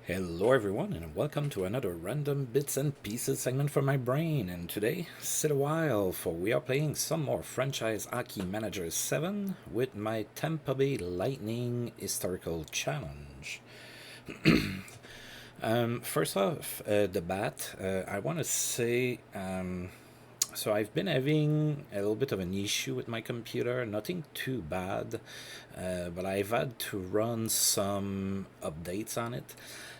Hello everyone and welcome to another random bits and pieces segment from my brain, and today sit a while for we are playing some more Franchise Hockey Manager 7 with my Tampa Bay Lightning Historical Challenge. First off, the bat, I want to say so I've been having a little bit of an issue with my computer, nothing too bad, but I've had to run some updates on it.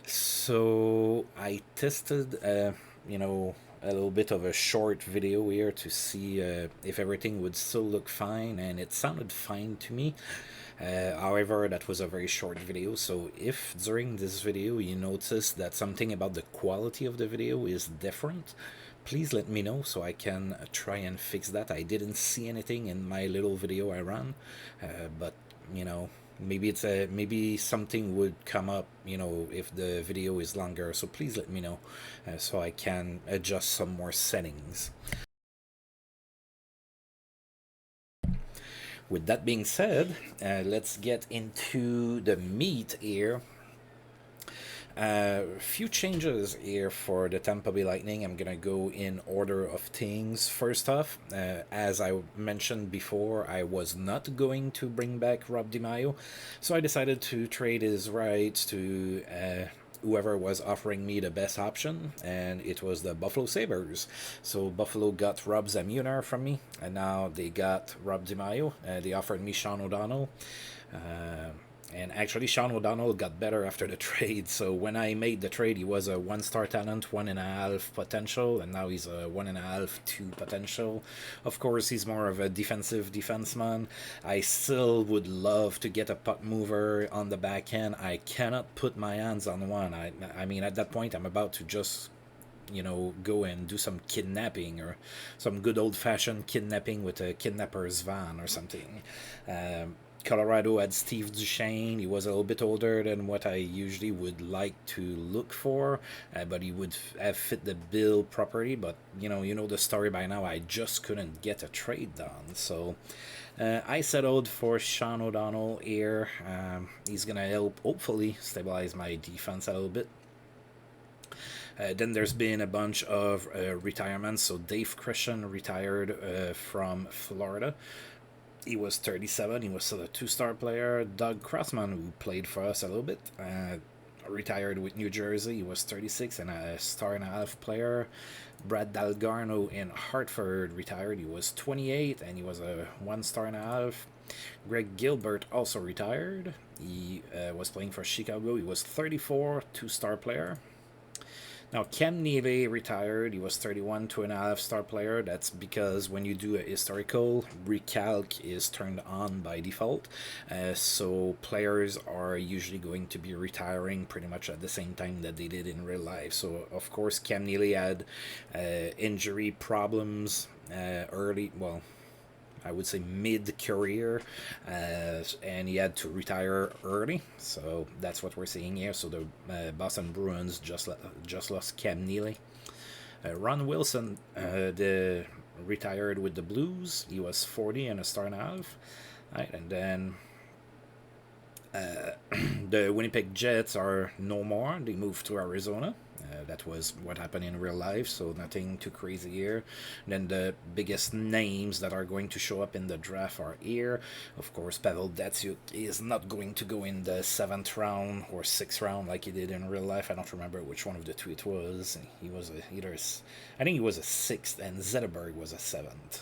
So I tested, a little bit of a short video here to see if everything would still look fine, and it sounded fine to me. However, that was a very short video, so if during this video you notice that something about the quality of the video is different, please let me know so I can try and fix that. I didn't see anything in my little video I ran, but you know, maybe something would come up, if the video is longer. So please let me know so I can adjust some more settings. With that being said, let's get into the meat here. Few changes here for the Tampa Bay Lightning. I'm gonna go in order of things. First off, as I mentioned before, I was not going to bring back Rob DiMaio, so I decided to trade his rights to whoever was offering me the best option, and it was the Buffalo Sabres. So Buffalo got Rob Zamuner from me, and now they got Rob DiMaio. They offered me Sean O'Donnell. Uh, and actually, Sean O'Donnell got better after the trade. So when I made the trade, he was a one-star talent, 1.5 potential, and now he's a 1.5, 2 potential. Of course, he's more of a defensive defenseman. I still would love to get a puck mover on the back end. I cannot put my hands on one. I mean, at that point, I'm about to just go and do some kidnapping or some good old fashioned kidnapping with a kidnapper's van or something. Colorado had Steve Duchesne. He was a little bit older than what I usually would like to look for, but he would have fit the bill properly. But you know the story by now. I just couldn't get a trade done, so I settled for Sean O'Donnell here. He's gonna help, hopefully, stabilize my defense a little bit. Then there's been a bunch of retirements. So Dave Christian retired from Florida. He was 37. He was still a two-star player. Doug Crossman, who played for us a little bit, retired with New Jersey. He was 36 and a star and a half player. Brad Dalgarno in Hartford retired. He was 28 and he was a 1 star and a half. Greg Gilbert also retired. He was playing for Chicago. He was 34, 2-star player. Now, Cam Neely retired. He was 31, 2.5-star player. That's because when you do a historical, recalc is turned on by default. So players are usually going to be retiring pretty much at the same time that they did in real life. So, of course, Cam Neely had injury problems early. Well, I would say mid-career, and he had to retire early. So that's what we're seeing here. So the Boston Bruins just lost Cam Neely. Ron Wilson, the retired with the Blues. He was 40 and a star and a half. Right, and then the Winnipeg Jets are no more. They moved to Arizona. That was what happened in real life, so nothing too crazy here. Then the biggest names that are going to show up in the draft are here. Of course, Pavel Datsyuk is not going to go in the 7th round or 6th round like he did in real life. I don't remember which one of the two it was. He was I think he was a 6th, and Zetterberg was a 7th.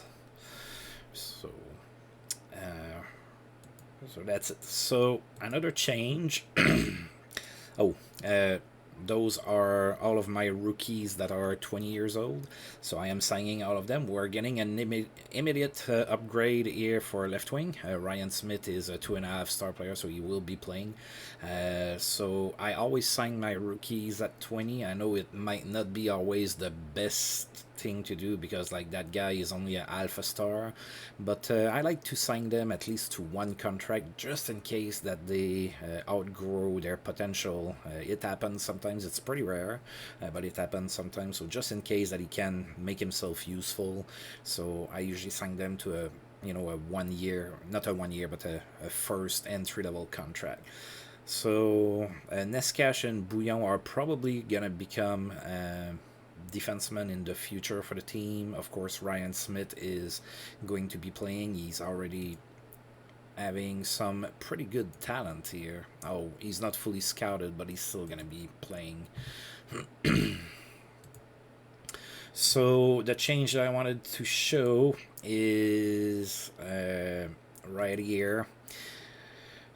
So, so that's it. So another change. Oh, those are all of my rookies that are 20 years old. So I am signing all of them. We're getting an immediate upgrade here for left wing. Ryan Smith is a 2.5-star player, so he will be playing. So I always sign my rookies at 20. I know it might not be always the best thing to do because like that guy is only an alpha star, but I like to sign them at least to one contract just in case that they outgrow their potential. It happens sometimes. It's pretty rare, but it happens sometimes. So just in case that he can make himself useful, so I usually sign them to a 1 year, not a 1 year, but a first entry level contract. So Nescash and Bouillon are probably gonna become defensemen in the future for the team. Of course, Ryan Smith is going to be playing. He's already having some pretty good talent here. Oh, he's not fully scouted, but he's still gonna be playing. So the change that I wanted to show is right here.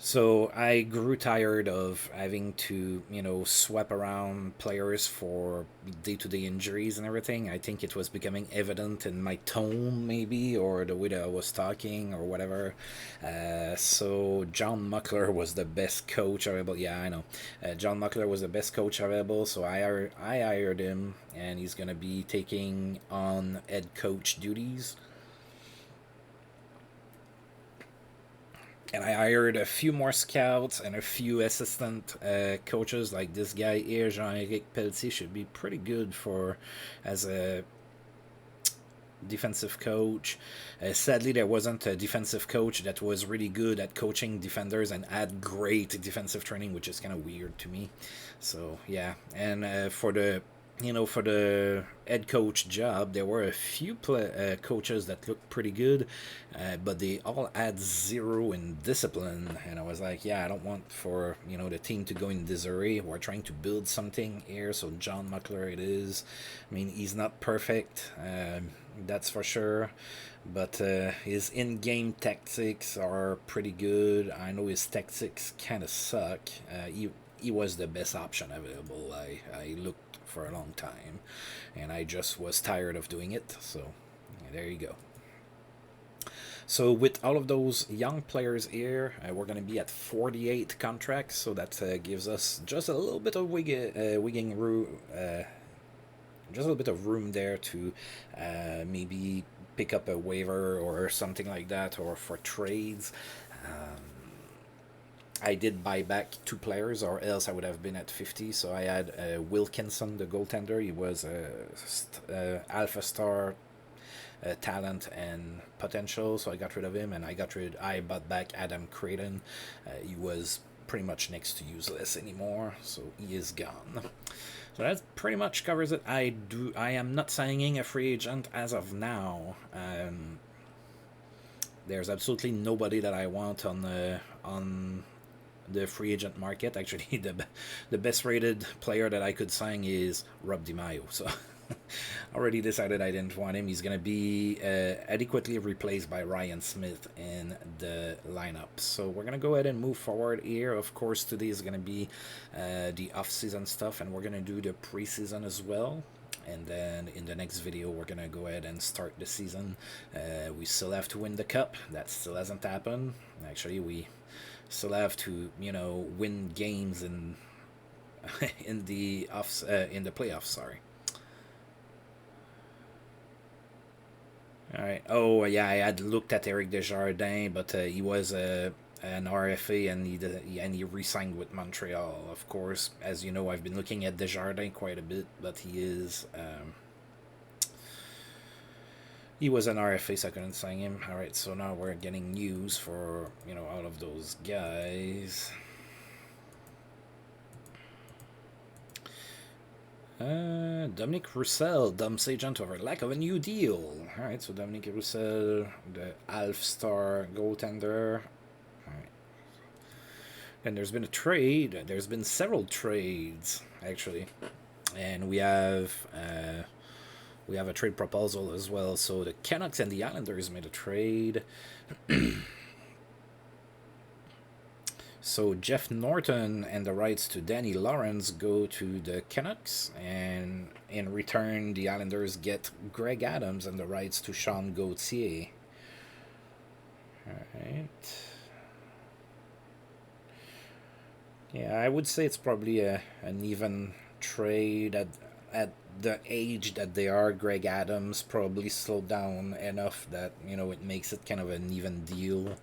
So I grew tired of having to, swap around players for day-to-day injuries and everything. I think it was becoming evident in my tone, maybe, or the way that I was talking, or whatever. So John Muckler was the best coach available. Yeah, I know. John Muckler was the best coach available, so I hired him, and he's gonna be taking on head coach duties. And I hired a few more scouts and a few assistant coaches. Like this guy here, Jean-Éric Pelletier, should be pretty good for as a defensive coach. Sadly, there wasn't a defensive coach that was really good at coaching defenders and had great defensive training, which is kind of weird to me. So yeah, and for the head coach job, there were a few coaches that looked pretty good, but they all had zero in discipline. And I was like, yeah, I don't want for the team to go in disarray. We're trying to build something here. So John Muckler, it is. I mean, he's not perfect, that's for sure. But his in-game tactics are pretty good. I know his tactics kind of suck. He was the best option available. I looked for a long time, and I just was tired of doing it. So yeah, there you go. So with all of those young players here, we're going to be at 48 contracts. So that gives us just a little bit of wigging room, just a little bit of room there to maybe pick up a waiver or something like that, or for trades. I did buy back two players, or else I would have been at 50. So I had Wilkinson, the goaltender. He was a alpha star talent and potential, so I got rid of him, and I bought back Adam Creighton. He was pretty much next to useless anymore, so he is gone. So that pretty much covers it. I am not signing a free agent as of now. There's absolutely nobody that I want on the free agent market. Actually, the best rated player that I could sign is Rob DiMaio. So already decided I didn't want him. He's going to be adequately replaced by Ryan Smith in the lineup. So we're going to go ahead and move forward here. Of course, today is going to be the off-season stuff, and we're going to do the preseason as well. And then in the next video, we're going to go ahead and start the season. We still have to win the cup. That still hasn't happened. Actually, we still have to, win games in in the playoffs. Sorry. All right. Oh yeah, I had looked at Eric Desjardins, but he was an RFA, and he re-signed with Montreal. Of course, as you know, I've been looking at Desjardins quite a bit, but he is. He was an RFA, so I couldn't sign him. All right, so now we're getting news for all of those guys. Dominique Rousseau dumps agent over lack of a new deal. All right, so Dominique Rousseau, the Alf Star goaltender. All right. And there's been a trade. There's been several trades actually, and we have a trade proposal as well. So the Canucks and the Islanders made a trade. So Jeff Norton and the rights to Danny Lawrence go to the Canucks, and in return, the Islanders get Greg Adams and the rights to Sean Gauthier. All right. Yeah, I would say it's probably an even trade at the age that they are. Greg Adams probably slowed down enough that it makes it kind of an even deal.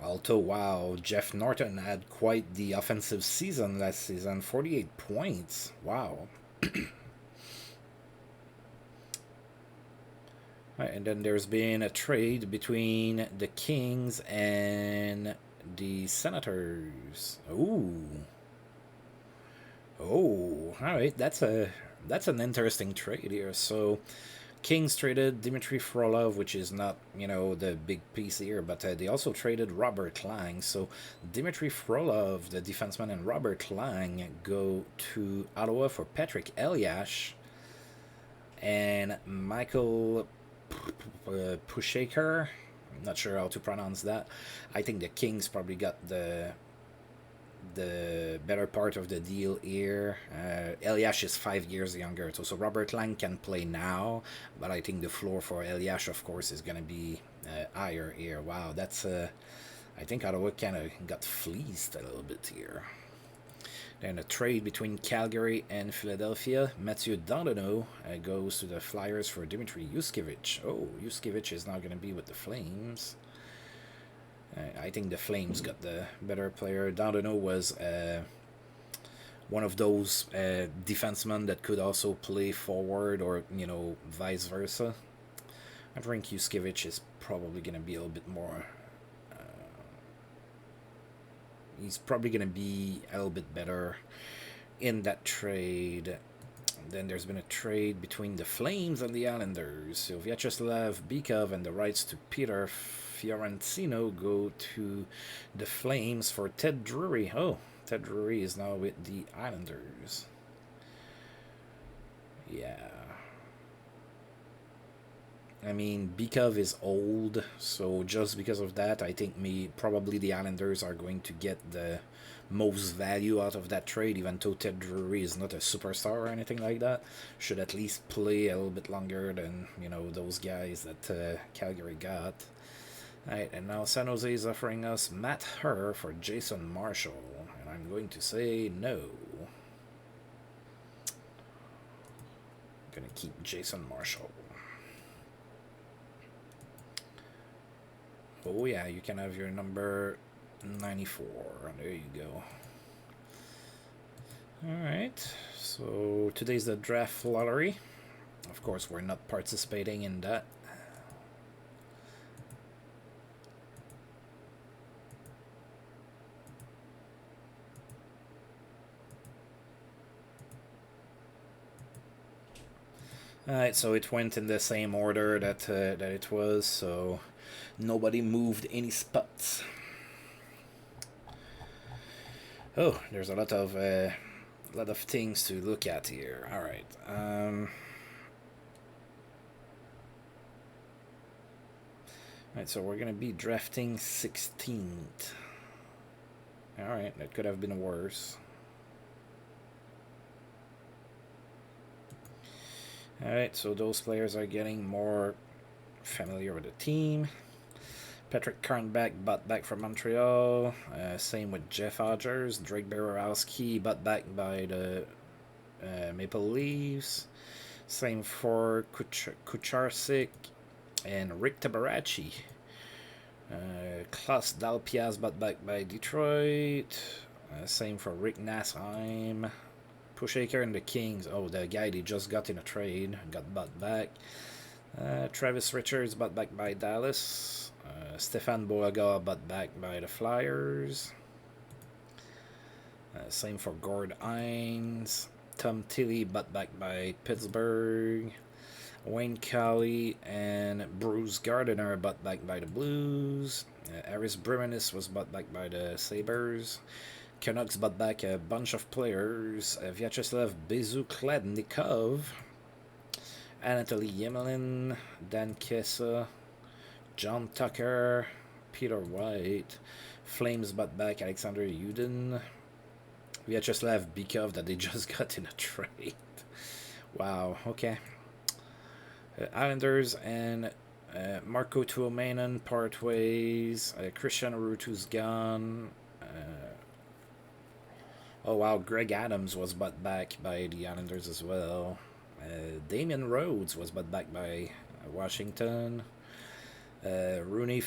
Although, wow, Jeff Norton had quite the offensive season last season. 48 points. Wow. Right, and then there's been a trade between the Kings and The Senators. Ooh. Oh, all right. That's an interesting trade here. So, Kings traded Dmitry Frolov, which is not, the big piece here, but they also traded Robert Lang. So, Dmitry Frolov, the defenseman, and Robert Lang go to Ottawa for Patrick Eliash and Michael Pushaker. I'm not sure how to pronounce that. I think the Kings probably got the better part of the deal here. Eliash is 5 years younger, so Robert Lang can play now, but I think the floor for Eliash, of course, is going to be higher here. Wow, that's I think Ottawa kind of got fleeced a little bit here. Then a trade between Calgary and Philadelphia. Mathieu Dandonneau goes to the Flyers for Dmitry Yuskevich. Oh, Yuskevich is now going to be with the Flames. I think the Flames got the better player. Dandonneau was one of those defensemen that could also play forward or, vice versa. I think Yuskevich is probably going to be a little bit more... he's probably going to be a little bit better in that trade. Then there's been a trade between the Flames and the Islanders. So Vyacheslav Bykov and the rights to Peter Fiorentino go to the Flames for Ted Drury. Oh, Ted Drury is now with the Islanders. Yeah. I mean, Bykov is old, so just because of that, I think probably the Islanders are going to get the most value out of that trade, even though Ted Drury is not a superstar or anything like that. Should at least play a little bit longer than, those guys that Calgary got. Alright, and now San Jose is offering us Matt Herr for Jason Marshall, and I'm going to say no. I'm going to keep Jason Marshall. Oh yeah, you can have your number 94. There you go. Alright, so today's the draft lottery. Of course, we're not participating in that. Alright, so it went in the same order that it was, so nobody moved any spots. Oh, there's a lot of things to look at here. Alright. Alright, so we're gonna be drafting 16th. Alright, that could have been worse. Alright, so those players are getting more familiar with the team. Patrick Karnback bought back from Montreal. Same with Jeff Hodgers. Drake Borowski bought back by the Maple Leafs. Same for Kucharsik and Rick Tabarachi. Klaus Dalpiaz bought back by Detroit. Same for Rick Nassheim. Pushaker and the Kings. Oh, the guy they just got in a trade got bought back. Travis Richards bought back by Dallas. Stefan Bolaga bought back by the Flyers. Same for Gord Hines. Tom Tilley bought back by Pittsburgh. Wayne Cowley and Bruce Gardiner bought back by the Blues. Aris Brimanis was bought back by the Sabres. Canucks bought back a bunch of players. Vyacheslav Bezukladnikov, Anatoly Yemelin, Dan Kessa, John Tucker, Peter White. Flames bought back Alexander Yudin. Vyacheslav Bykov that they just got in a trade. Wow, okay. Islanders and Marco Tuomainen part ways. Christian Rutu's gone. Oh wow, Greg Adams was bought back by the Islanders as well. Damian Rhodes was bought back by Washington. Rooney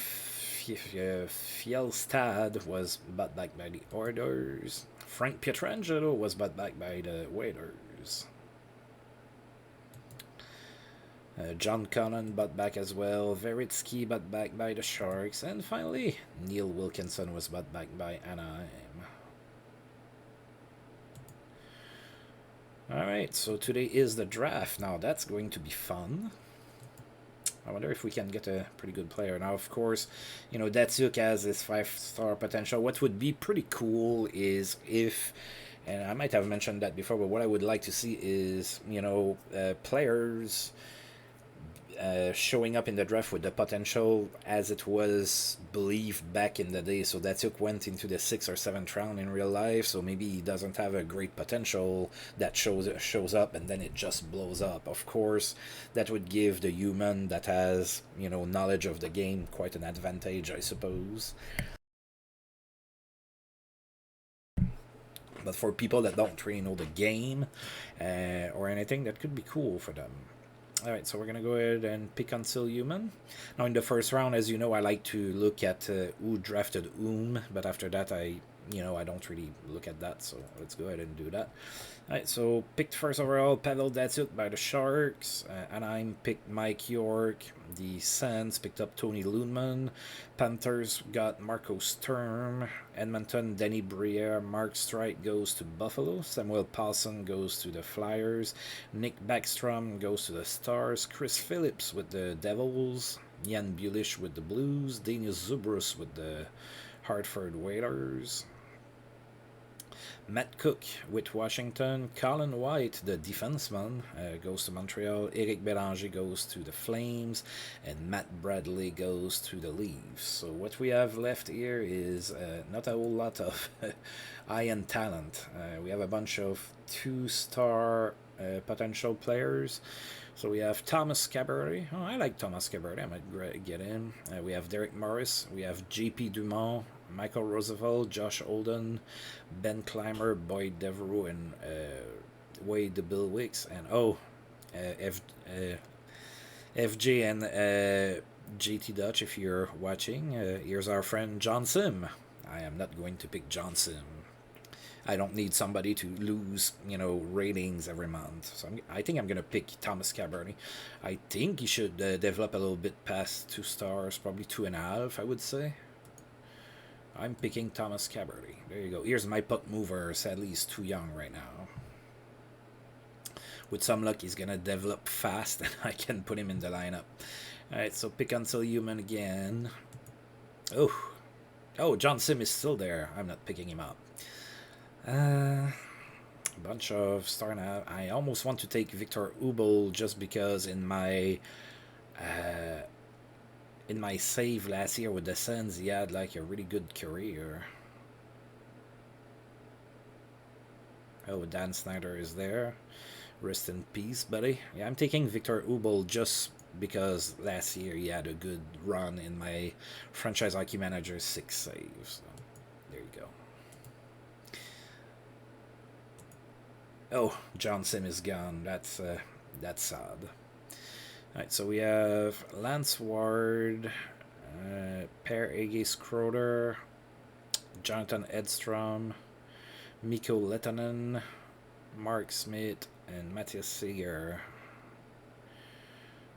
Fjellstad was bought back by the Oilers. Frank Pietrangelo was bought back by the Waiters. John Connon bought back as well. Veritsky bought back by the Sharks. And finally, Neil Wilkinson was bought back by Anaheim. Alright, so today is the draft. Now, that's going to be fun. I wonder if we can get a pretty good player. Now, of course, you know, Datsuk has his 5-star potential. What would be pretty cool is if, and I might have mentioned that before, but what I would like to see is, you know, players showing up in the draft with the potential as it was believed back in the day. So Datsuk went into the 6th or 7th round in real life, so maybe he doesn't have a great potential that shows up and then it just blows up. Of course, that would give the human that has, you know, knowledge of the game quite an advantage, I suppose. But for people that don't really know the game or anything, that could be cool for them. Alright, so we're going to go ahead and pick Until Human. Now, in the first round, as you know, I like to look at who drafted whom, but after that, I don't really look at that, so let's go ahead and do that. Alright, so picked first overall, Pavel Datsyuk by the Sharks. Anaheim picked Mike York. The Sens picked up Tony Lundman. Panthers got Marco Sturm. Edmonton, Denny Briere. Mark Streit goes to Buffalo. Samuel Paulson goes to the Flyers. Nick Backstrom goes to the Stars. Chris Phillips with the Devils. Jan Bulish with the Blues. Daniel Zubrus with the Hartford Whalers. Matt Cook with Washington. Colin White, the defenseman, goes to Montreal. Eric Bélanger goes to the Flames. And Matt Bradley goes to the Leafs. So what we have left here is not a whole lot of high-end talent. We have a bunch of 2-star potential players. So we have Thomas Cabaret. Oh, I like Thomas Cabaret. I might get him. We have Derek Morris. We have J.P. Dumont. Michael Roosevelt, Josh Olden, Ben Clymer, Boyd Devereaux, and Wade Bill Wicks. And FJ and JT Dutch, if you're watching. Here's our friend John Sim. I am not going to pick John Sim. I don't need somebody to lose, you know, ratings every month. So I think I'm going to pick Thomas Cabernet. I think he should develop a little bit past 2 stars, probably 2.5, I would say. I'm picking Thomas Cabernet. There you go. Here's my puck mover. Sadly, he's too young right now. With some luck, he's going to develop fast, and I can put him in the lineup. Alright, so pick Until Human again. Oh, John Sim is still there. I'm not picking him up. Bunch of star now. I almost want to take Victor Ubel just because in my save last year with the Sens, he had like a really good career. Oh, Dan Snyder is there. Rest in peace, buddy. Yeah, I'm taking Victor Ubel just because last year he had a good run in my franchise hockey manager 6 saves. So, there you go. Oh, John Sim is gone. That's sad. Alright, so we have Lance Ward, Per Ege Skroder, Jonathan Edstrom, Mikko Lehtonen, Mark Smith, and Matthias Seeger.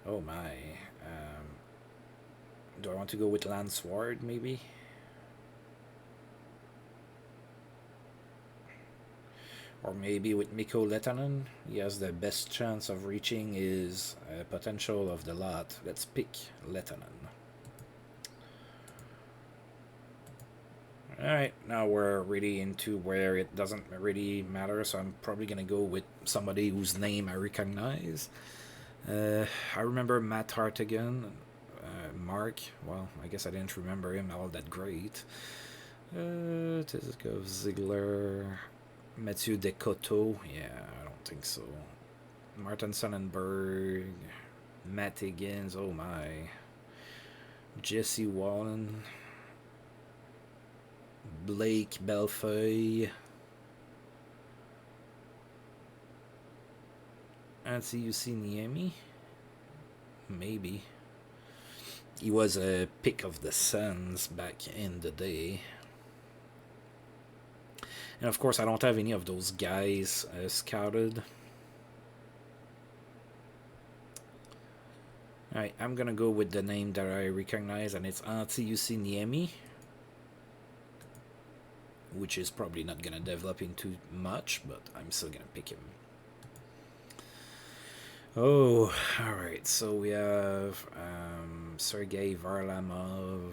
Oh my. Do I want to go with Lance Ward, maybe? Or maybe with Mikko Lehtonen. He has the best chance of reaching his potential of the lot. Let's pick Lehtonen. Alright, now we're really into where it doesn't really matter, so I'm probably going to go with somebody whose name I recognize. I remember Matt Hartigan. Mark, well, I guess I didn't remember him all that great. Tizikov, Ziegler... Mathieu Decoteau, yeah, I don't think so. Martin Sonnenberg, Matt Higgins, oh my. Jesse Wallen, Blake Bellefeuille, Antti Niemi, maybe. He was a pick of the Sens back in the day. And of course, I don't have any of those guys scouted. Alright, I'm gonna go with the name that I recognize, and it's Antti Niemi, which is probably not gonna develop into much, but I'm still gonna pick him. Oh, alright, so we have Sergei Varlamov,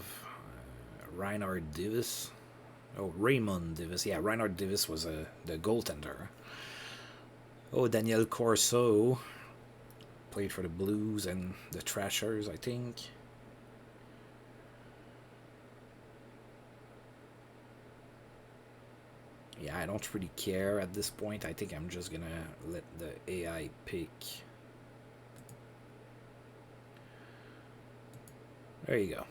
Reinhard Davis. Oh, Raymond Davis. Yeah, Reinhard Davis was the goaltender. Oh, Daniel Corso played for the Blues and the Thrashers, I think. Yeah, I don't really care at this point. I think I'm just gonna let the AI pick. There you go.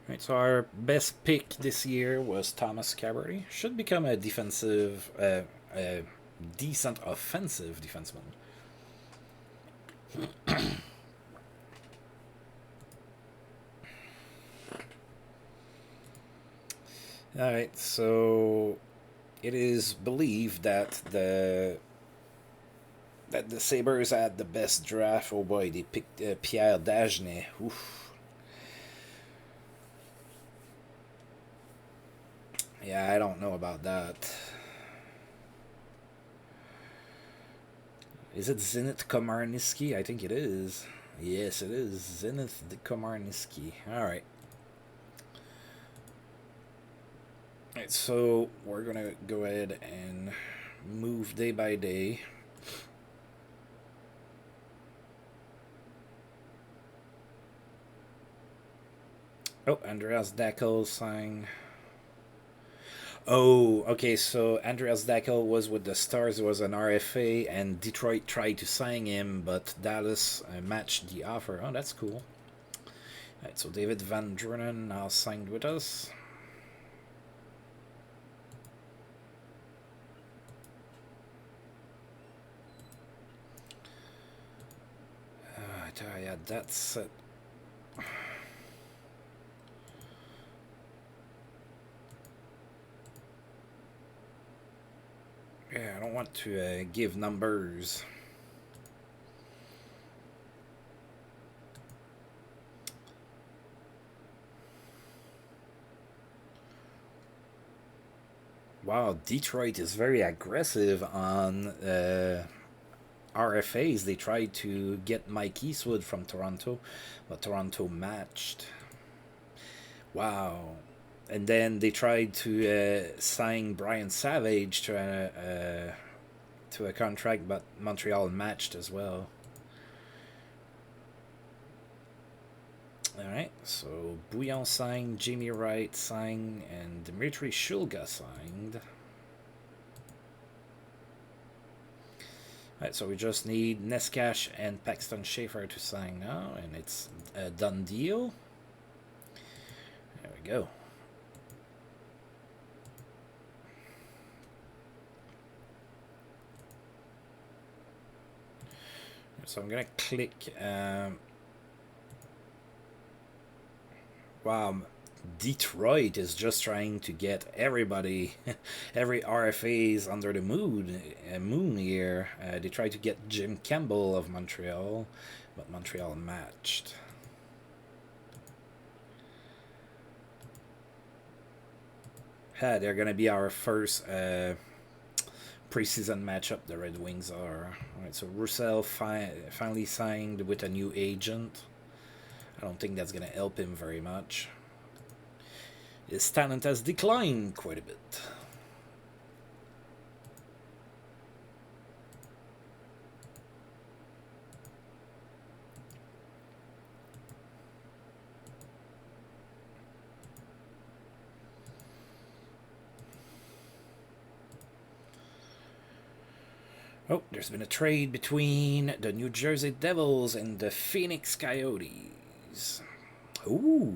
Right, so our best pick this year was Thomas Caberty. Should become a defensive, a decent offensive defenseman. All right, so it is believed that the Sabres had the best draft. Oh boy, they picked Pierre Dagenet. Oof. Yeah, I don't know about that. Is it Zenit Komarniski? I think it is. Yes, it is. Zenit Komarniski. Alright. Alright, so we're going to go ahead and move day by day. Oh, Andreas Dackel signed. Oh, okay, so Andreas Dackel was with the Stars, was an RFA, and Detroit tried to sign him, but Dallas matched the offer. Oh, that's cool. Alright, so David Van Drunen now signed with us. Yeah, that's it. Yeah, I don't want to give numbers. Wow, Detroit is very aggressive on RFAs. They tried to get Mike Eastwood from Toronto, but Toronto matched. Wow. And then they tried to sign Brian Savage to a contract, but Montreal matched as well. All right, so Bouillon signed, Jamie Wright signed, and Dmitry Shulga signed. All right, so we just need Neskash and Paxton Schaefer to sign now, and it's a done deal. There we go. So I'm gonna click. Wow, Detroit is just trying to get everybody, every RFA's under the moon here. They tried to get Jim Campbell of Montreal, but Montreal matched. They're gonna be our first preseason matchup. The Red Wings are. All right, so Roussel finally signed with a new agent. I don't think that's gonna help him very much. His talent has declined quite a bit. Oh, there's been a trade between the New Jersey Devils and the Phoenix Coyotes. Ooh.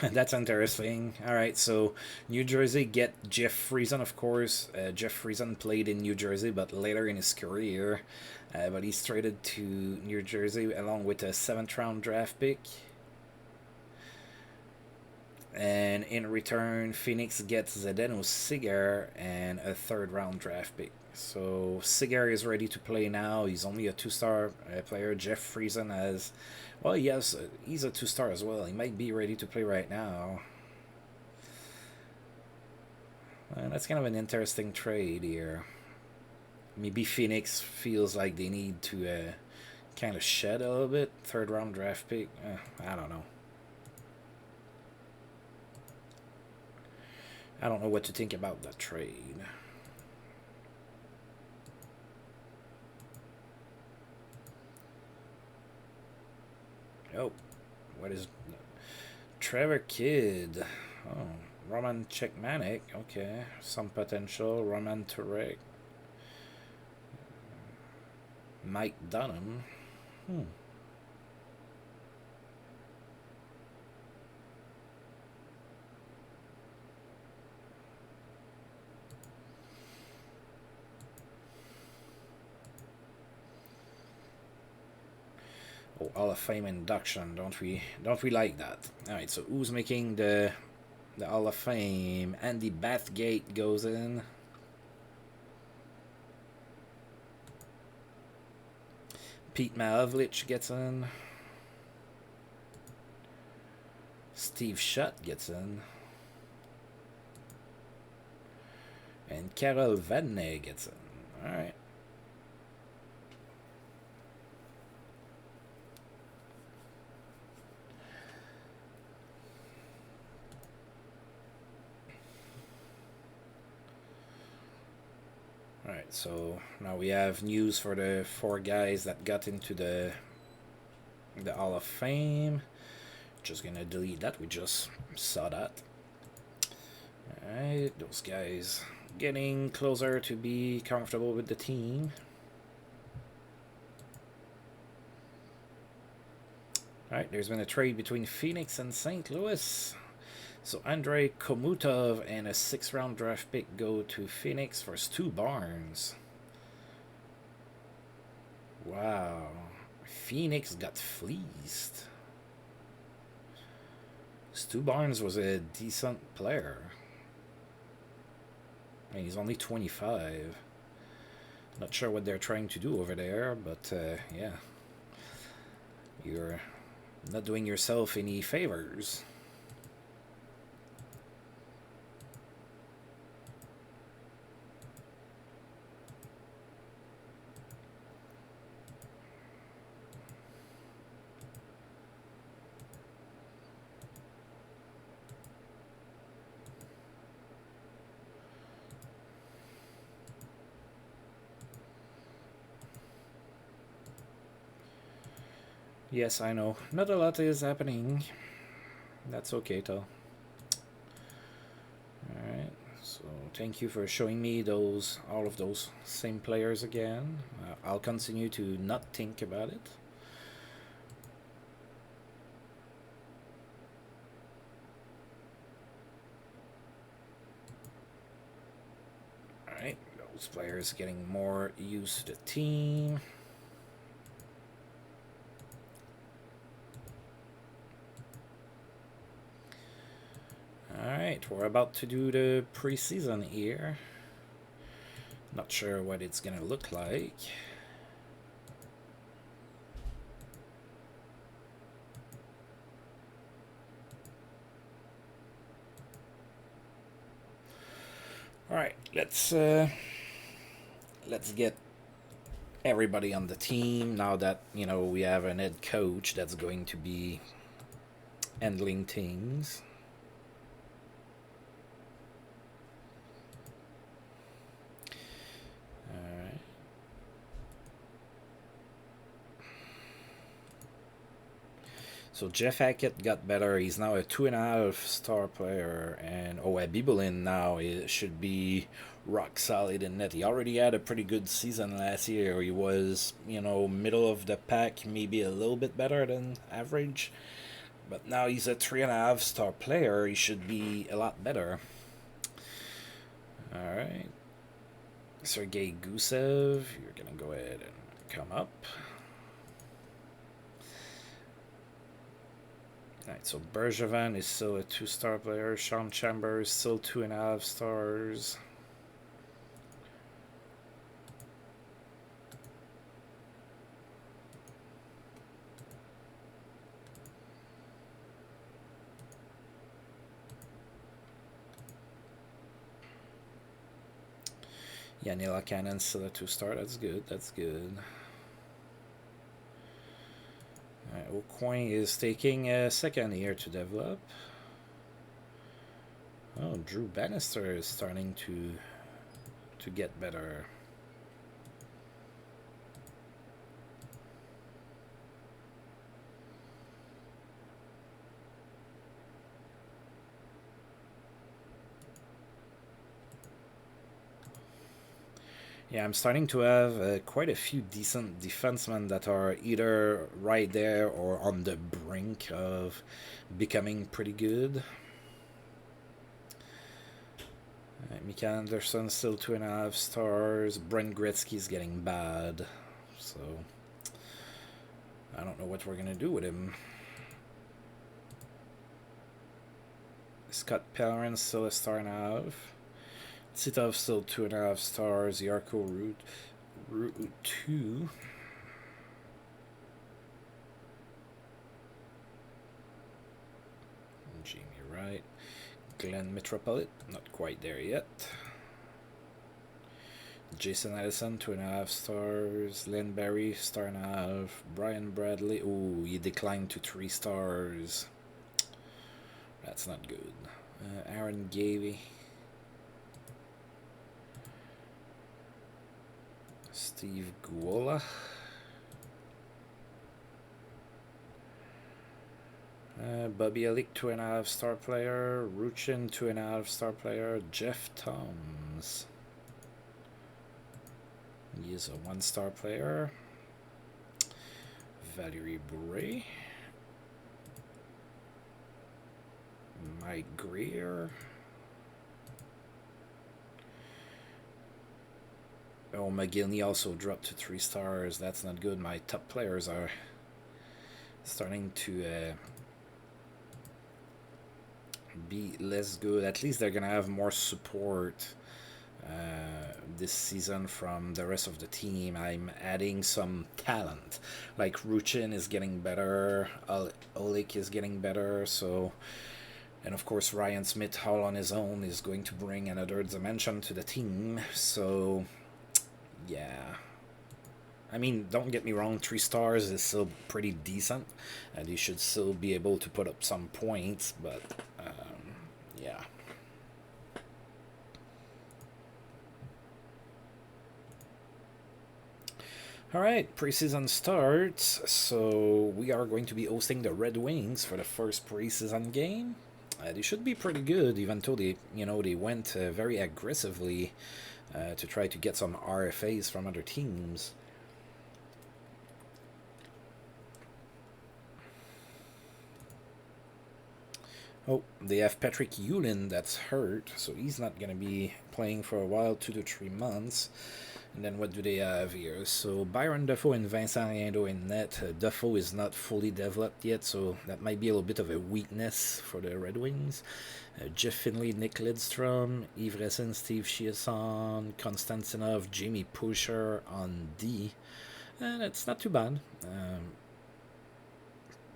That's interesting. All right, so New Jersey get Jeff Friesen, of course. Jeff Friesen played in New Jersey, but later in his career. But he's traded to New Jersey along with a 7th round draft pick. And in return, Phoenix gets Zdeno Cigar and a third-round draft pick. So Cigar is ready to play now. He's only a two-star player. Jeff Friesen has, well, he's a two-star as well. He might be ready to play right now. And that's kind of an interesting trade here. Maybe Phoenix feels like they need to kind of shed a little bit. Third-round draft pick. I don't know. I don't know what to think about that trade. Oh, what is Trevor Kidd? Oh, Roman Czechmanic. Okay, some potential. Roman Turek. Mike Dunham. Oh, Hall of Fame induction. Don't we like that? All right. So who's making the Hall of Fame? Andy Bathgate goes in. Pete Mahovlich gets in. Steve Shutt gets in. And Karel Vadnais gets in. All right. Alright, so now we have news for the 4 guys that got into the Hall of Fame. Just gonna delete that, we just saw that. Alright, those guys getting closer to be comfortable with the team. Alright, there's been a trade between Phoenix and St. Louis. So Andrei Komutov and a 6th-round draft pick go to Phoenix for Stu Barnes. Wow. Phoenix got fleeced. Stu Barnes was a decent player. I mean, he's only 25. Not sure what they're trying to do over there, but yeah. You're not doing yourself any favors. Yes, I know. Not a lot is happening. That's okay, though. Alright, so thank you for showing me all of those same players again. I'll continue to not think about it. Alright, those players getting more used to the team. Alright, we're about to do the preseason here. Not sure what it's gonna look like. Alright, let's get everybody on the team now that, you know, we have an head coach that's going to be handling things. So Jeff Hackett got better. He's now a 2.5-star player, and Abibulin now should be rock solid in net. He already had a pretty good season last year. He was, you know, middle of the pack, maybe a little bit better than average, but now he's a 3.5-star player. He should be a lot better. All right, Sergei Gusev, you're gonna go ahead and come up. Alright, so Bergevin is still a 2-star player. Sean Chambers still 2.5 stars. Yanila Cannon still a 2-star. That's good. That's good. Aucoin is taking a second year to develop. Oh, Drew Bannister is starting to get better. Yeah, I'm starting to have quite a few decent defensemen that are either right there or on the brink of becoming pretty good. Mika Anderson still 2.5 stars. Brent Gretzky's getting bad, so I don't know what we're gonna do with him. Scott Pellerin still a star and a half. Titov still 2.5 stars. Yarko Root 2. Jamie Wright. Glenn Metropolit, not quite there yet. Jason Addison, 2.5 stars. Len Barry, star and a half. Brian Bradley, oh, he declined to 3 stars. That's not good. Aaron Gavey. Steve Guola. Bobby Elick, 2.5 star player. Ruchin, 2.5 star player. Jeff Toms. He is a 1-star player. Valerie Bourret. Mike Greer. Oh, McGillney also dropped to 3 stars. That's not good. My top players are starting to be less good. At least they're gonna have more support this season from the rest of the team. I'm adding some talent. Like Ruchin is getting better. Olik is getting better. So, and of course Ryan Smith all on his own is going to bring another dimension to the team. So yeah, I mean, don't get me wrong, 3 stars is still pretty decent, and you should still be able to put up some points, but yeah. Alright, preseason starts, so we are going to be hosting the Red Wings for the first preseason game. They should be pretty good, even though they went very aggressively to try to get some RFAs from other teams. Oh, they have Patrick Yulin that's hurt, so he's not going to be playing for a while, 2 to 3 months. And then what do they have here? So Byron Dafoe and Vincent Riendo in net. Dafoe is not fully developed yet, so that might be a little bit of a weakness for the Red Wings. Jeff Finley, Nick Lidstrom, Yves Ressin, Steve Chiasson, Konstantinov, Jamie Pusher on D. And it's not too bad.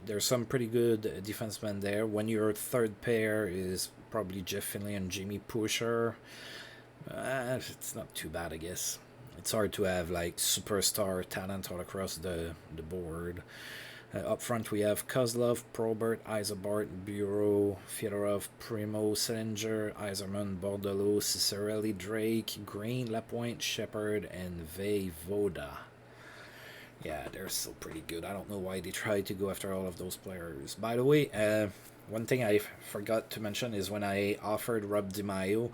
There's some pretty good defensemen there. When your third pair is probably Jeff Finley and Jamie Pusher, it's not too bad, I guess. It's hard to have like superstar talent all across the board. Up front we have Kozlov, Probert, Isobart, Bureau, Fyodorov, Primo, Selinger, Iserman, Bordelot, Cicerelli, Drake, Green, Lapointe, Shepard, and Voda. Yeah, they're still pretty good. I don't know why they tried to go after all of those players. By the way, one thing I forgot to mention is when I offered Rob DiMaio,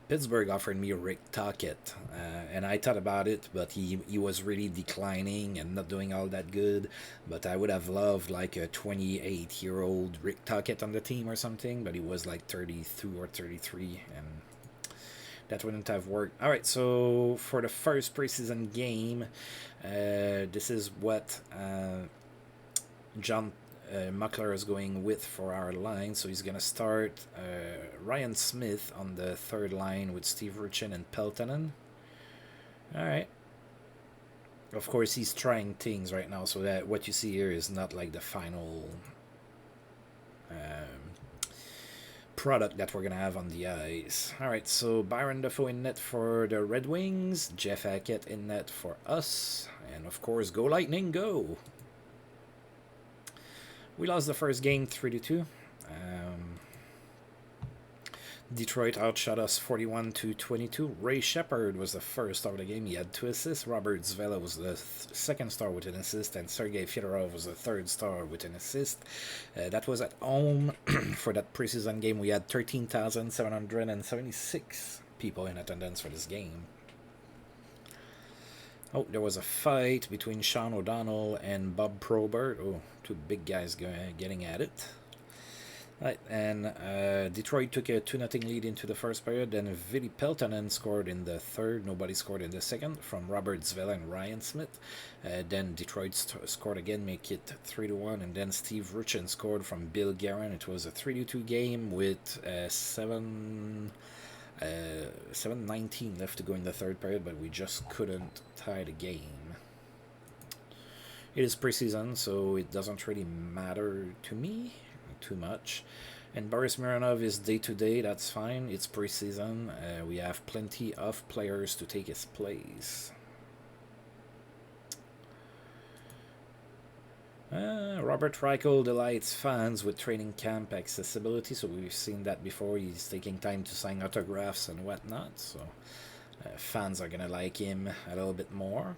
Pittsburgh offered me Rick Tocchet, and I thought about it, but he was really declining and not doing all that good. But I would have loved like a 28-year-old Rick Tocchet on the team or something, but he was like 32 or 33, and that wouldn't have worked. All right, so for the first preseason game, this is what Muckler is going with for our line, so he's going to start Ryan Smith on the third line with Steve Ruchin and Peltonen. All right. Of course, he's trying things right now, so that what you see here is not like the final product that we're going to have on the ice. All right, so Byron Dafoe in net for the Red Wings, Jeff Hackett in net for us, and of course, go Lightning, go! We lost the first game 3-2. Detroit outshot us 41-22. Ray Shepard was the first star of the game. He had 2 assists. Robert Zvela was the second star with an assist, and Sergei Fedorov was the third star with an assist. That was at home. For that preseason game, we had 13,776 people in attendance for this game. Oh, there was a fight between Sean O'Donnell and Bob Probert. Oh, 2 big guys getting at it. Right, and Detroit took a 2-0 lead into the first period. Then Vili Peltonen scored in the third. Nobody scored in the second from Robert Zvela and Ryan Smith. Then Detroit scored again, make it 3-1. And then Steve Ruchin scored from Bill Guerin. It was a 3-2 game with 7:19 left to go in the third period, but we just couldn't tie the game. It is preseason, so it doesn't really matter to me too much. And Boris Mironov is day-to-day, that's fine. It's preseason. We have plenty of players to take his place. Robert Reichel delights fans with training camp accessibility, so we've seen that before. He's taking time to sign autographs and whatnot, so fans are gonna like him a little bit more.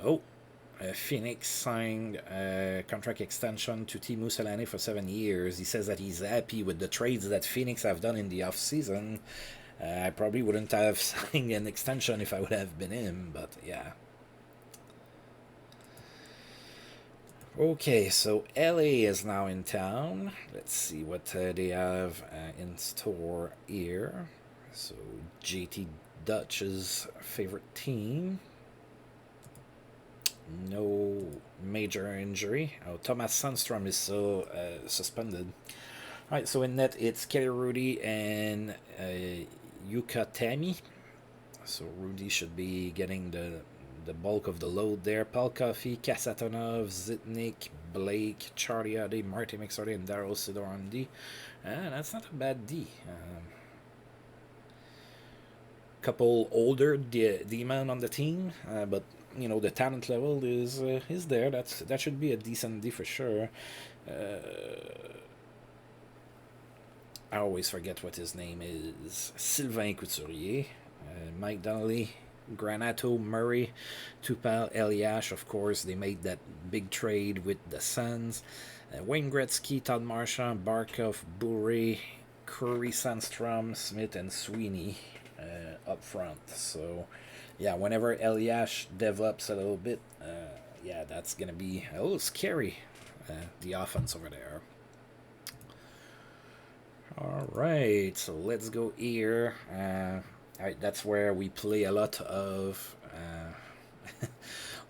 Oh, Phoenix signed a contract extension to Teemu Selanne for 7 years. He says that he's happy with the trades that Phoenix have done in the offseason. I probably wouldn't have signed an extension if I would have been him, but yeah. Okay, so LA is now in town. Let's see what they have in store here. So JT Dutch's favorite team. No major injury. Oh, Thomas Sundstrom is still suspended. Alright, so in net it's Kelly Rudy and Yuka Tami. So Rudy should be getting the bulk of the load there. Paul Coffey, Kasatonov, Zitnik, Blake, Charlie Ade, Marty McSorley, and Daryl Sidorandi. That's not a bad D. Couple older D-men on the team, but you know the talent level is there. That should be a decent D for sure. I always forget what his name is. Sylvain Couturier, Mike Donnelly, Granato, Murray, Tupal, Eliash. Of course, they made that big trade with the Suns. Wayne Gretzky, Todd Marchand, Barkov, Bourré, Curry, Sandstrom, Smith, and Sweeney up front. So yeah, whenever Eliash develops a little bit, yeah, that's gonna be a little scary, the offense over there. All right, so let's go here. All right, that's where we play a lot of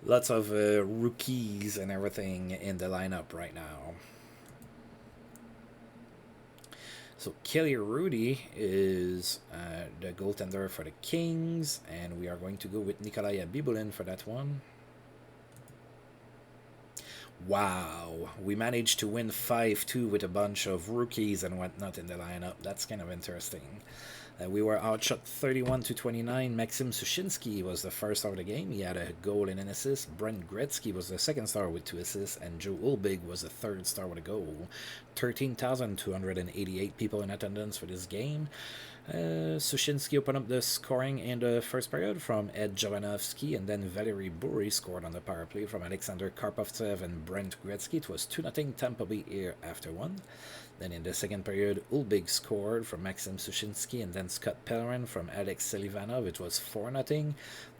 lots of rookies and everything in the lineup right now. So Kelly Rudy is the goaltender for the Kings, and we are going to go with Nikolai Abibulin for that one. Wow, we managed to win 5-2 with a bunch of rookies and whatnot in the lineup. That's kind of interesting. We were outshot 31-29. Maxim Sushinsky was the first star of the game. He had a goal and an assist. Brent Gretzky was the second star with 2 assists. And Joe Ulbig was the third star with a goal. 13,288 people in attendance for this game. Sushinsky opened up the scoring in the first period from Ed Jovanovski, and then Valery Bourré scored on the power play from Alexander Karpovtsev and Brent Gretzky. It was 2-0 Tampa Bay here after 1. Then in the second period, Ulbig scored from Maxim Sushinsky, and then Scott Pellerin from Alex Selivanov. It was 4-0.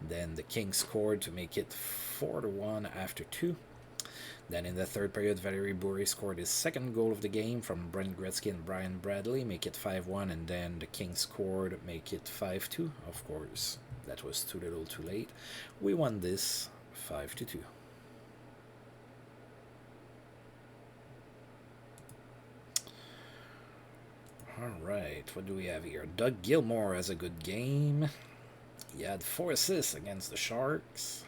Then the Kings scored to make it 4-1 after 2. Then in the third period, Valery Bourré scored his second goal of the game from Brent Gretzky and Brian Bradley, make it 5-1, and then the Kings scored, make it 5-2. Of course, that was too little too late. We won this 5-2. Alright, what do we have here? Doug Gilmore has a good game. He had 4 assists against the Sharks.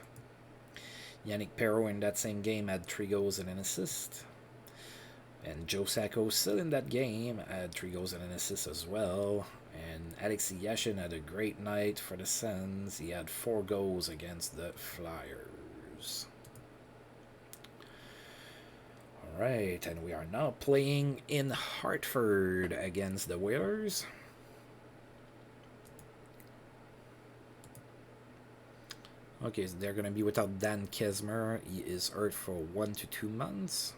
Yannick Perrault in that same game had 3 goals and an assist. And Joe Sacco still in that game had 3 goals and an assist as well. And Alexei Yashin had a great night for the Sens. He had 4 goals against the Flyers. Alright, and we are now playing in Hartford against the Whalers. Okay, so they're going to be without Dan Kesmer. He is hurt for 1 to 2 months.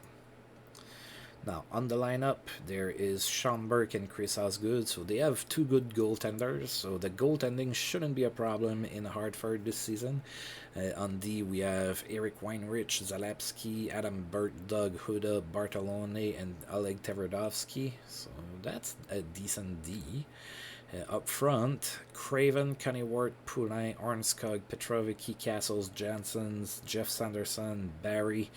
Now, on the lineup, there is Sean Burke and Chris Osgood. So they have 2 good goaltenders. So the goaltending shouldn't be a problem in Hartford this season. On D, we have Eric Weinrich, Zalapsky, Adam Burt, Doug Huda, Bartolone, and Oleg Tverdovsky. So that's a decent D. Up front, Craven, Cunnywort, Poulin, Ornskog, Petrovicki, Castles, Janssens, Jeff Sanderson, Barry,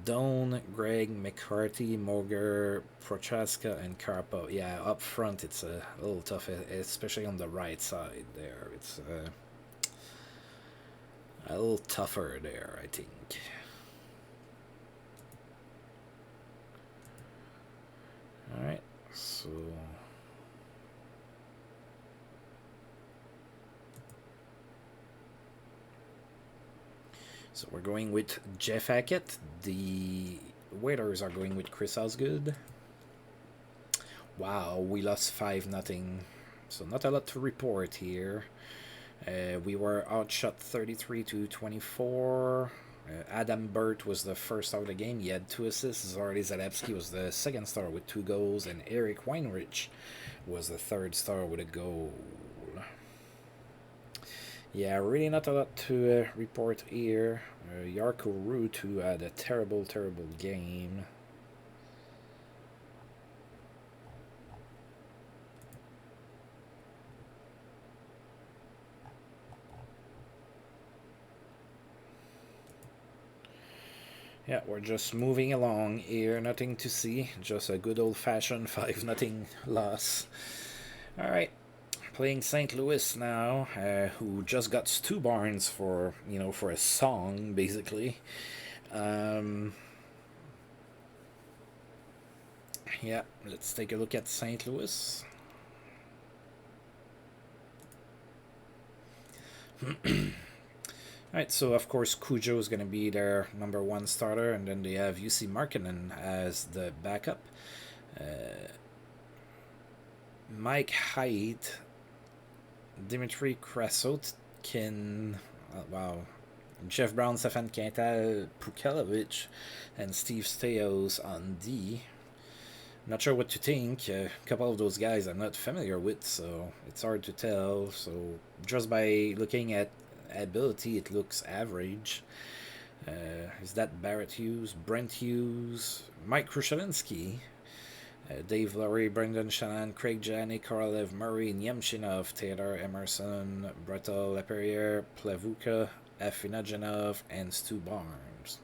Doan, Greg, McCarthy, Moger, Prochaska, and Karpo. Yeah, up front it's a little tough, especially on the right side there. It's a little tougher there, I think. Alright, so... So we're going with Jeff Hackett. The Whalers are going with Chris Osgood. Wow, we lost 5-0. So not a lot to report here. We were outshot 33 to 24. Adam Burt was the first star of the game. He had 2 assists. Zardy Zalewski was the second star with 2 goals. And Eric Weinrich was the third star with a goal. Yeah, really not a lot to report here. Jarkko Ruutu had a terrible, terrible game. Yeah, we're just moving along here. Nothing to see. Just a good old-fashioned 5-0 loss. Alright. Playing St. Louis now, who just got Stu Barnes for a song, basically. Yeah, let's take a look at St. Louis. Alright, so of course Cujo is going to be their number 1 starter, and then they have UC Markkanen as the backup. Mike Haidt, Dimitri Krasotkin, wow, Jeff Brown, Stefan Quintal, Pukalovic, and Steve Steos on D. Not sure what to think. A couple of those guys I'm not familiar with, so it's hard to tell. So just by looking at ability, it looks average. Is that Barrett Hughes, Brent Hughes, Mike Krushelinski, Dave Laurie, Brendan Shannon, Craig Janney, Korolev Murray, Nyemchinov, Taylor Emerson, Bretel Leperrier, Plavuka, Afinajanov, and Stu Barnes.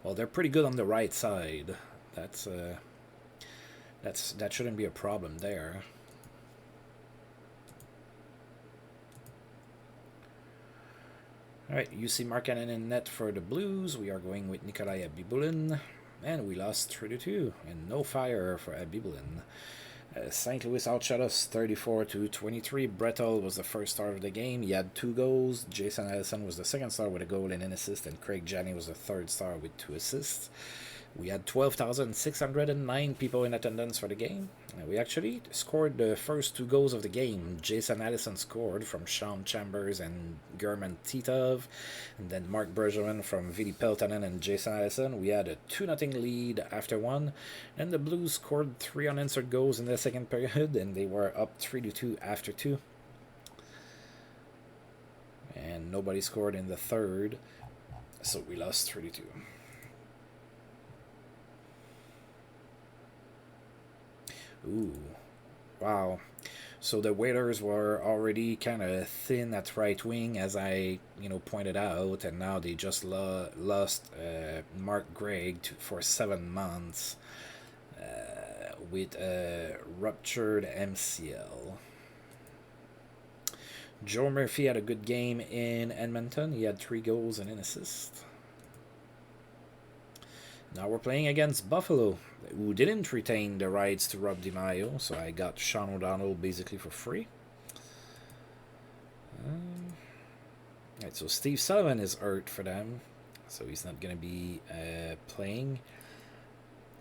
Well, they're pretty good on the right side. That shouldn't be a problem there. Alright, UC Markkanen in net for the Blues. We are going with Nikolai Abibulin. And we lost 3-2, and no fire for Abibulin. St. Louis outshot us 34 to 23. Bretel was the first star of the game. He had 2 goals. Jason Allison was the second star with a goal and an assist, and Craig Janney was the third star with 2 assists. We had 12,609 people in attendance for the game. We actually scored the first 2 goals of the game. Jason Allison scored from Sean Chambers and German Titov. And then Mark Bergevin from Vili Peltonen and Jason Allison. We had a 2-0 lead after 1. And the Blues scored 3 unanswered goals in the second period. And they were up 3-2 after 2. And nobody scored in the third. So we lost 3-2. Ooh, wow. So the Whalers were already kind of thin at right wing, as I, pointed out, and now they just lost Mark Gregg for 7 months. with a ruptured MCL. Joe Murphy had a good game in Edmonton. He had 3 goals and an assist. Now we're playing against Buffalo, who didn't retain the rights to Rob DiMaio, so I got Sean O'Donnell basically for free. Right, so Steve Sullivan is hurt for them, so he's not going to be playing.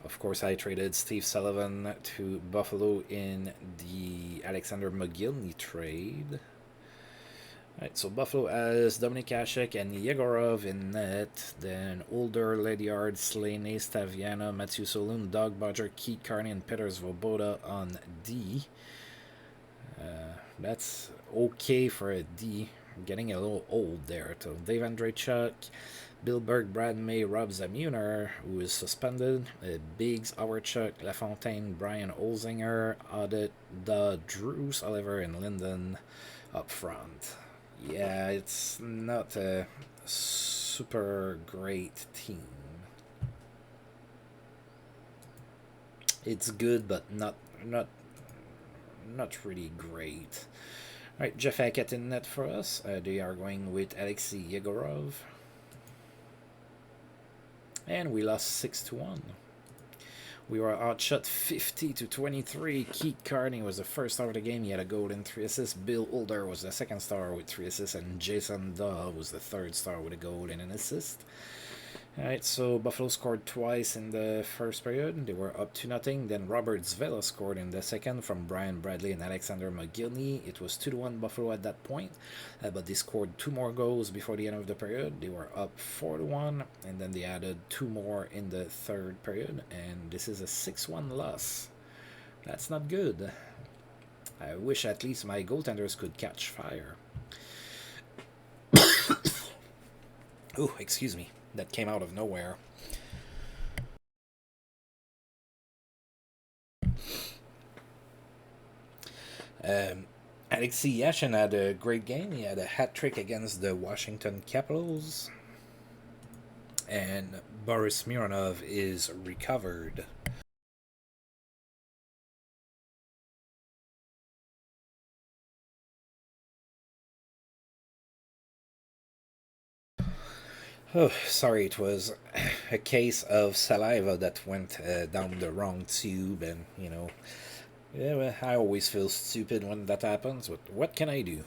Of course, I traded Steve Sullivan to Buffalo in the Alexander McGillney trade. Right, so Buffalo has Dominique Rousseau and Yegorov in net. Then Older, Ledyard, Slaney, Staviana, Matthew Solon, Doug Bodger, Keith Carney, and Peter Svoboda on D. That's okay for a D. I'm getting a little old there. So Dave Andreychuk, Bill Berg, Brad May, Rob Zamuner, who is suspended, Biggs, Auerchuk, LaFontaine, Brian Olzinger, Audit, Drews, Oliver, and Linden up front. Yeah, it's not a super great team. It's good, but not really great. Alright, Jeff Hackett in net for us. They are going with Alexei Yegorov. And we lost 6-1. We were outshot 50-23. Keith Carney was the first star of the game. He had a goal and 3 assists. Bill Older was the second star with 3 assists. And Jason Daw was the third star with a goal and an assist. Alright, so Buffalo scored twice in the first period. They were up 2-0. Then Robert Zvela scored in the second from Brian Bradley and Alexander McGillney. It was 2-1 Buffalo at that point, but they scored 2 more goals before the end of the period. They were up 4-1, and then they added 2 more in the third period, and this is a 6-1 loss. That's not good. I wish at least my goaltenders could catch fire. Oh, excuse me. That came out of nowhere. Alexei Yashin had a great game. He had a hat trick against the Washington Capitals. And Boris Mironov is recovered. Oh, sorry, it was a case of saliva that went down the wrong tube, and, you know, yeah, well, I always feel stupid when that happens, but what can I do?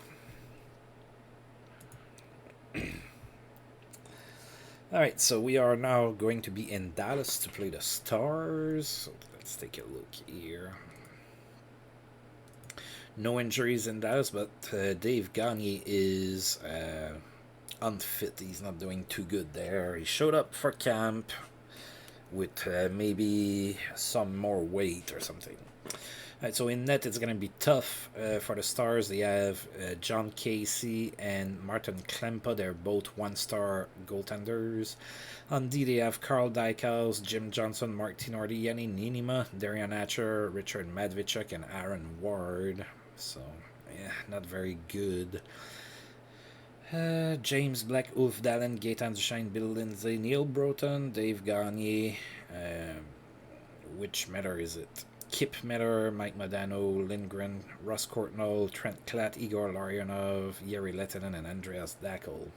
Alright, so we are now going to be in Dallas to play the Stars. So let's take a look here. No injuries in Dallas, but Dave Gagne is unfit. He's not doing too good there. He showed up for camp with maybe some more weight or something. Right, so in net, it's going to be tough for the Stars. They have John Casey and Martin Klempa. They're both 1-star goaltenders. On D, they have Carl Dykhouse, Jim Johnson, Mark Tinordi, Yanni Ninima, Darian Hatcher, Richard Madvichuk, and Aaron Ward. So, yeah, not very good. James Black, Ulf Dallin, Gaetan Duchesne, Bill Lindsay, Neil Broughton, Dave Gagne. Which Metter is it? Kip Metter, Mike Modano, Lindgren, Russ Courtnall, Trent Klatt, Igor Larionov, Yeri Lehtinen, and Andreas Dackel.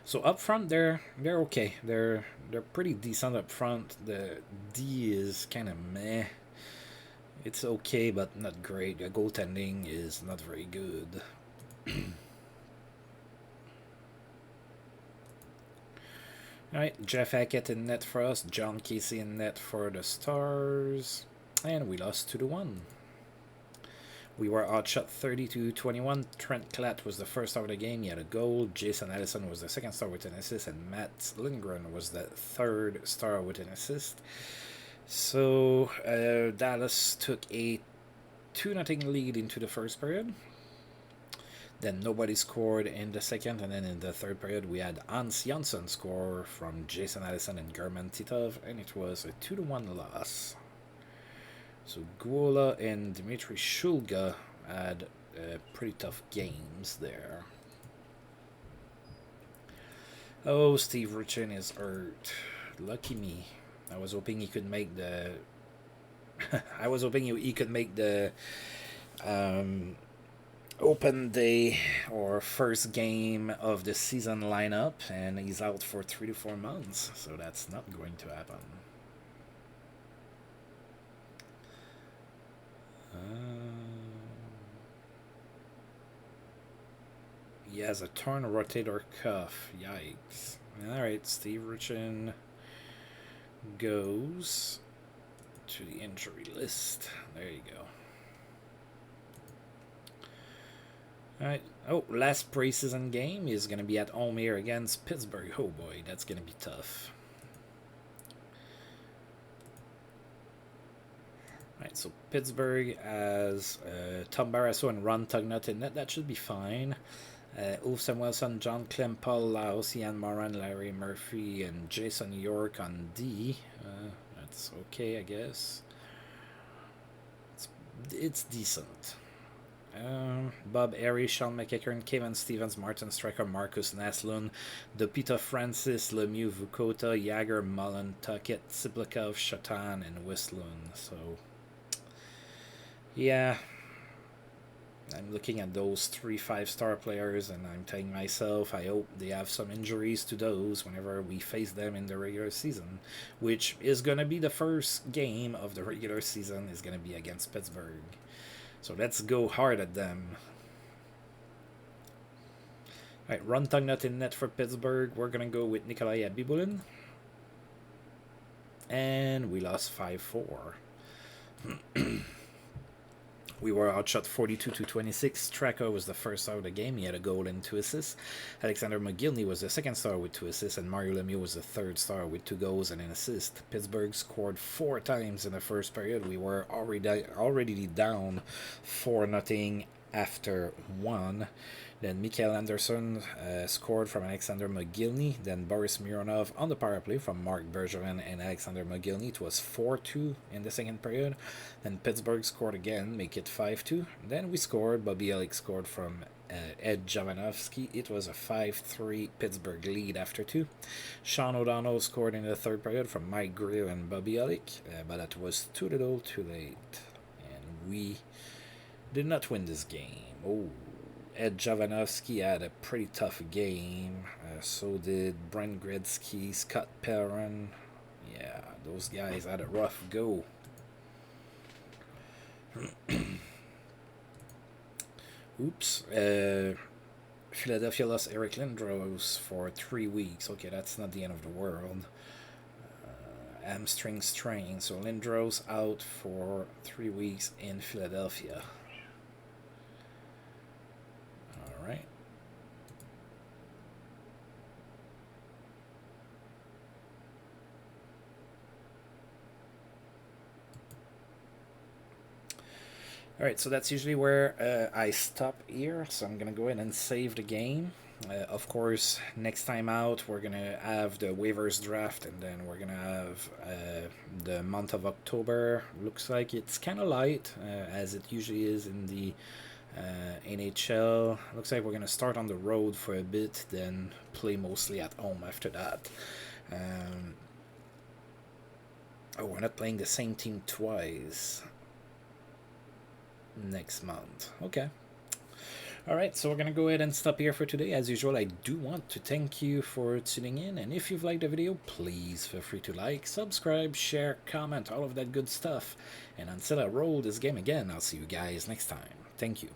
So up front, they're okay. They're pretty decent up front. The D is kind of meh. It's okay, but not great. The goaltending is not very good. Alright, Jeff Hackett in net for us, John Casey in net for the Stars, and we lost 2-1. We were outshot 30-21. Trent Klatt was the first star of the game. He had a goal. Jason Allison was the second star with an assist, and Matt Lindgren was the third star with an assist. So Dallas took a 2-0 lead into the first period. Then nobody scored in the second, and then in the third period we had Hans Jansson score from Jason Allison and German Titov, and it was a 2-1 loss. So Guola and Dmitry Shulga had pretty tough games there. Oh, Steve Richin is hurt. Lucky me. I was hoping he could make the I was hoping he could make the open day or first game of the season lineup, and he's out for 3 to 4 months, so that's not going to happen. He has a torn rotator cuff. Yikes. Alright, Steve Richin goes to the injury list. There you go. Alright. Oh, last preseason game is going to be at home here against Pittsburgh. Oh boy, that's going to be tough. Alright, so Pittsburgh has Tom Barrasso and Ron Tugnut in net. That should be fine. Ulf Samuelsson, John Clem, Paul Laos, Ian Moran, Larry Murphy, and Jason York on D. That's okay, I guess. It's decent. Bob Airy, Sean McEachern, Kevin Stevens, Martin Stryker, Marcus Naslund, Dopita Francis, Lemieux, Vukota, Yager, Mullen, Tuckett, Siblikov, Shatan, and Westlund. So, yeah. I'm looking at those 3 5-star players, and I'm telling myself I hope they have some injuries to those whenever we face them in the regular season, which is going to be the first game of the regular season is going to be against Pittsburgh. So let's go hard at them. Alright, Ron Tugnut in net for Pittsburgh. We're going to go with Nikolai Abibulin. And we lost 5-4. We were outshot 42-26. Straka was the first star of the game. He had a goal and 2 assists. Alexander McGillney was the second star with 2 assists, and Mario Lemieux was the third star with 2 goals and an assist. Pittsburgh scored 4 times in the first period. We were already down 4-0 after 1. Then Mikael Anderson scored from Alexander McGillney. Then Boris Mironov on the power play from Mark Bergevin and Alexander McGillney. It was 4-2 in the second period. Then Pittsburgh scored again, make it 5-2. Then we scored. Bobby Elick scored from Ed Jovanovski. It was a 5-3 Pittsburgh lead after 2. Sean O'Donnell scored in the third period from Mike Greer and Bobby Elick. But that was too little, too late. And we did not win this game. Oh. Ed Jovanovski had a pretty tough game. So did Brent Gretzky, Scott Perrin. Yeah, those guys had a rough go. Oops. Philadelphia lost Eric Lindros for 3 weeks. Okay, that's not the end of the world. Hamstring strain. So Lindros out for 3 weeks in Philadelphia. Right. Alright, so that's usually where I stop here. So I'm going to go ahead and save the game. Of course, next time out, we're going to have the waivers draft, and then we're going to have the month of October. Looks like it's kind of light, as it usually is in the NHL. Looks like we're going to start on the road for a bit, then play mostly at home after that. Oh, we're not playing the same team twice next month. Okay. Alright, so we're going to go ahead and stop here for today. As usual, I do want to thank you for tuning in, and if you've liked the video, please feel free to like, subscribe, share, comment, all of that good stuff. And until I roll this game again, I'll see you guys next time. Thank you.